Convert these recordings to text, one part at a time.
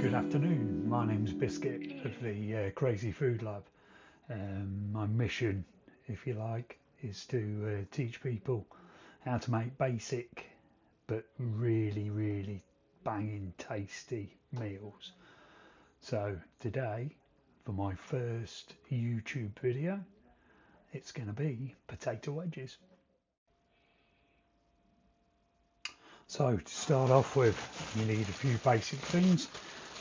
Good afternoon, my name's Biscuit of the Crazy Food Lab. My mission, if you like, is to teach people how to make basic but really banging tasty meals. So today, for my first YouTube video, it's going to be potato wedges. So to start off with, you need a few basic things.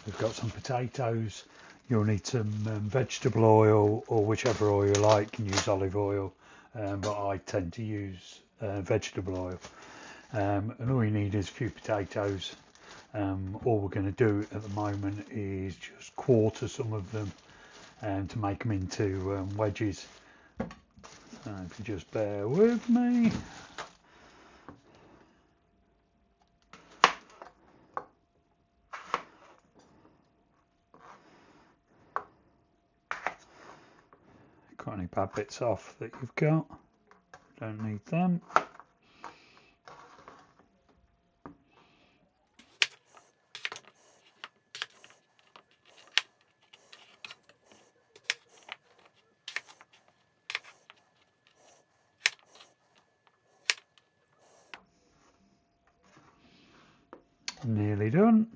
We've got some potatoes. You'll need some vegetable oil, or whichever oil you like. You can use olive oil, but I tend to use vegetable oil. And all you need is a few potatoes. All we're going to do at the moment is just quarter some of them to make them into wedges. So if you just bear with me. Got any bad bits off that you've got, don't need them. Nearly done.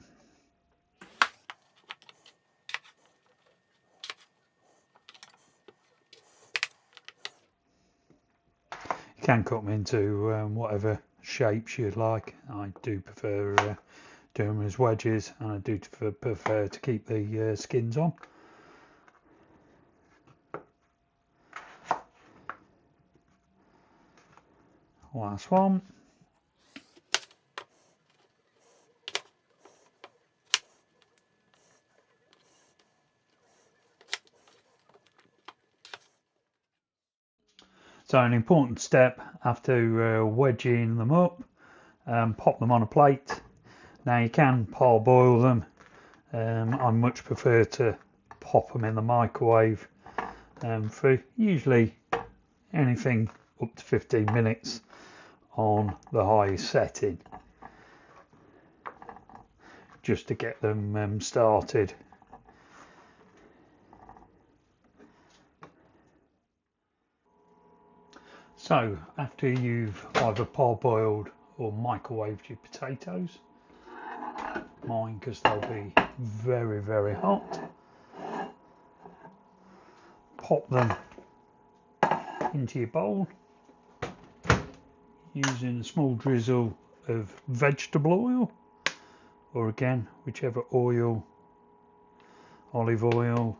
You can cut them into whatever shapes you'd like. I do prefer doing them as wedges, and I do prefer to keep the skins on. Last one. So an important step after wedging them up, pop them on a plate. Now you can parboil them. I much prefer to pop them in the microwave for usually anything up to 15 minutes on the highest setting, just to get them started. So after you've either parboiled or microwaved your potatoes, mine because they'll be very hot, pop them into your bowl using a small drizzle of vegetable oil, or again whichever oil, olive oil,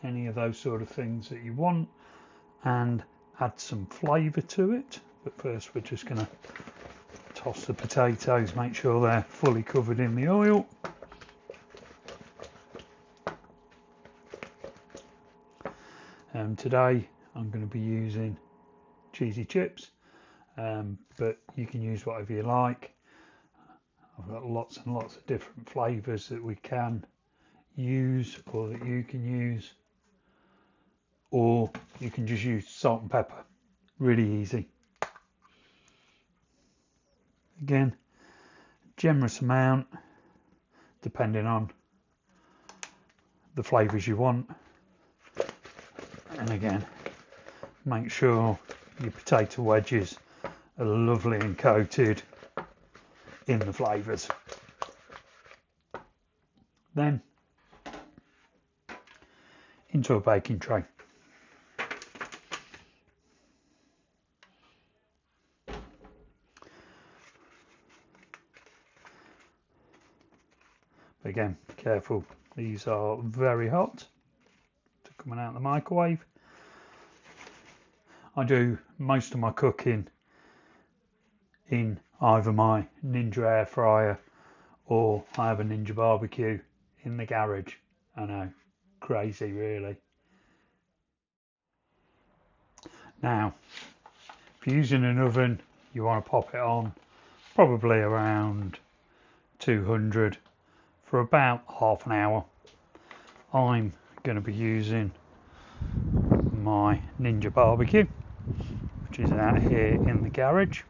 any of those sort of things that you want, and add some flavour to it. But first we're just going to toss the potatoes, make sure they're fully covered in the oil. Today I'm going to be using cheesy chips, but you can use whatever you like. I've got lots and lots of different flavours that we can use, or that you can use, or you can just use salt and pepper. Really easy. Again, generous amount depending on the flavours you want. And again, make sure your potato wedges are lovely and coated in the flavours. Then into a baking tray. But again, careful, these are very hot to coming out of the microwave. I do most of my cooking in either my Ninja air fryer, or I have a Ninja barbecue in the garage. I know, crazy really. Now, if you're using an oven, you want to pop it on probably around 200 for about half an hour. I'm going to be using my Ninja barbecue, which is out here in the garage.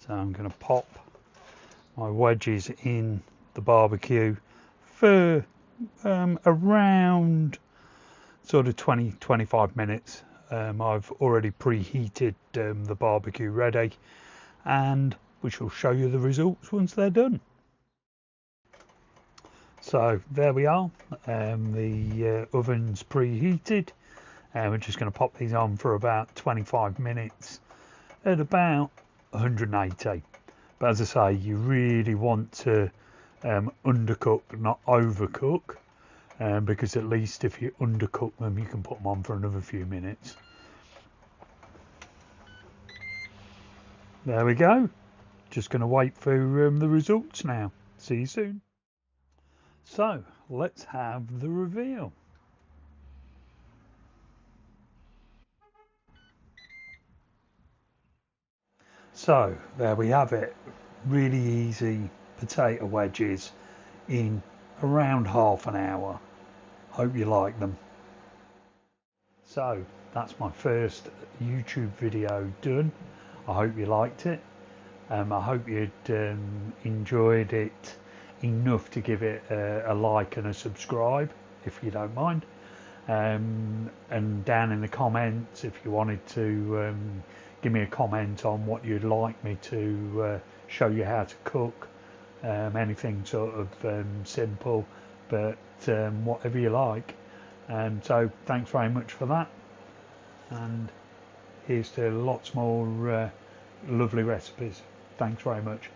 So I'm going to pop my wedges in the barbecue for around sort of 20-25 minutes. I've already preheated the barbecue ready, and we shall show you the results once they're done. So there we are, the oven's preheated, and we're just going to pop these on for about 25 minutes at about 180. But as I say, you really want to undercook, not overcook, because at least if you undercook them, you can put them on for another few minutes. There we go. Just going to wait for the results now. See you soon. So let's have the reveal. So there we have it. Really easy potato wedges in around half an hour. Hope you like them. So that's my first YouTube video done. I hope you liked it. I hope you'd enjoyed it enough to give it a like and a subscribe, if you don't mind. And down in the comments, if you wanted to give me a comment on what you'd like me to show you how to cook, anything sort of simple, but whatever you like. So thanks very much for that, and here's to lots more lovely recipes. Thanks very much.